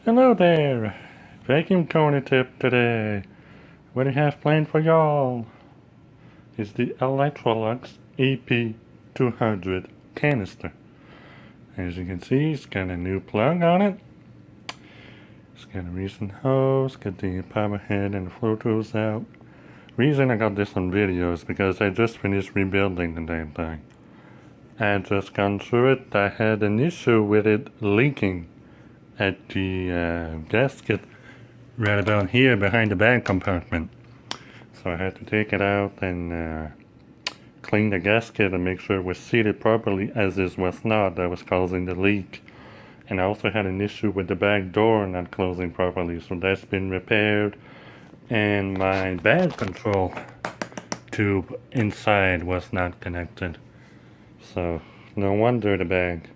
Hello there! Vacuum cleaner tip today. What I have planned for y'all is the Electrolux AP 200 canister. As you can see, it's got a new plug on it. It's got a recent hose, got the power head and the flow tools out. Reason I got this on video is because I just finished rebuilding the damn thing. I had just gone through it. I had an issue with it leaking at the gasket right about here behind the bag compartment. So I had to take it out and clean the gasket and make sure it was seated properly, as this was not. That was causing the leak. And I also had an issue with the back door not closing properly, so that's been repaired. And my bag control tube inside was not connected. So no wonder the bag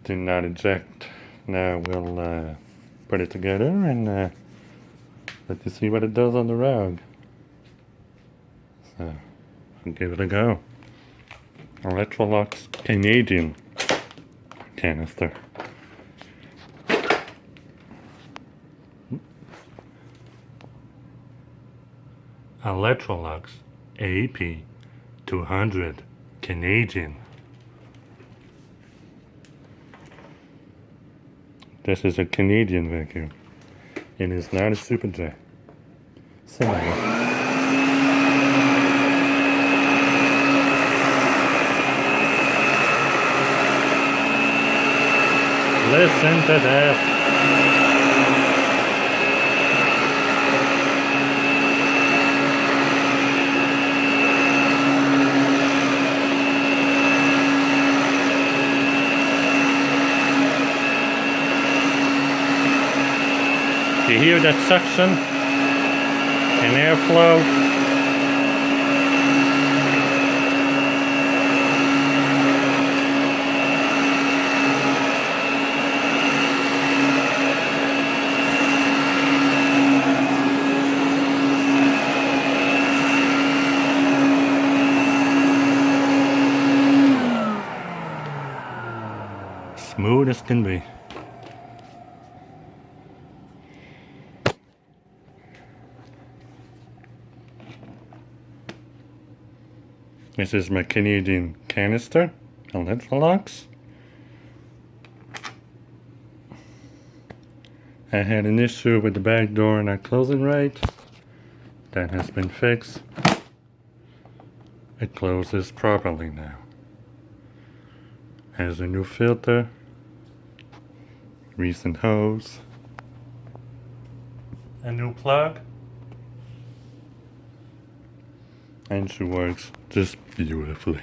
did not eject. Now we'll put it together and let you see what it does on the rug. So I'll give it a go. Electrolux Canadian canister. Electrolux AP 200 Canadian. This is a Canadian vacuum. It is not a super jet. Similar. Listen to that. You hear that suction and airflow? Smooth as can be. This is my Canadian canister, Electrolux. I had an issue with the back door not closing right. That has been fixed. It closes properly now. Has a new filter, recent hose, a new plug, and she works just beautifully.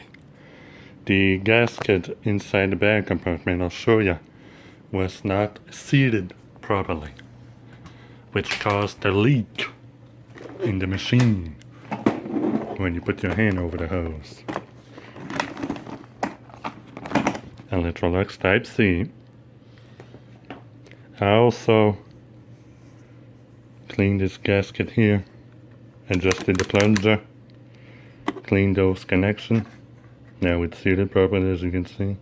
The gasket inside the bag compartment, I'll show you, was not seated properly, which caused a leak in the machine when you put your hand over the hose. Electrolux Type C. I also cleaned this gasket here, adjusted the plunger, cleaned those connections. Now it's seated properly, as you can see.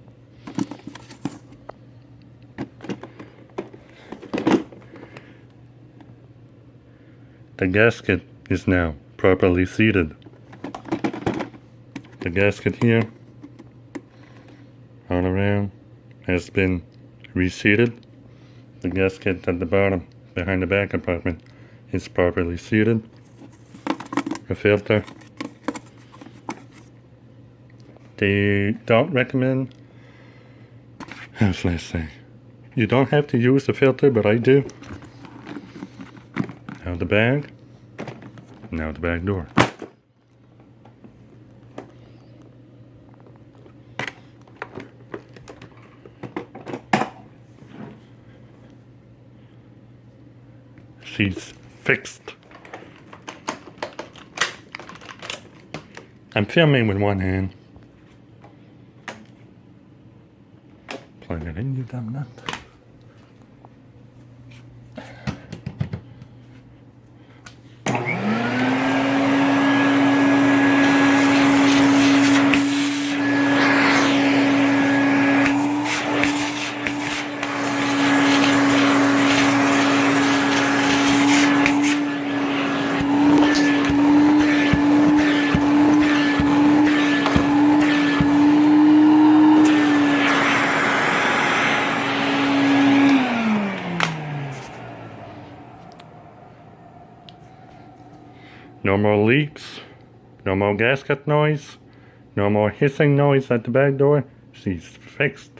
The gasket is now properly seated. The gasket here, all around, has been reseated. The gasket at the bottom, behind the back compartment, is properly seated. The filter. They don't recommend, how should I say, you don't have to use the filter, but I do. Now the bag, now the back door. She's fixed. I'm filming with one hand. Plug it in, you dumb nut. No more leaks. No more gasket noise. No more hissing noise at the back door. She's fixed.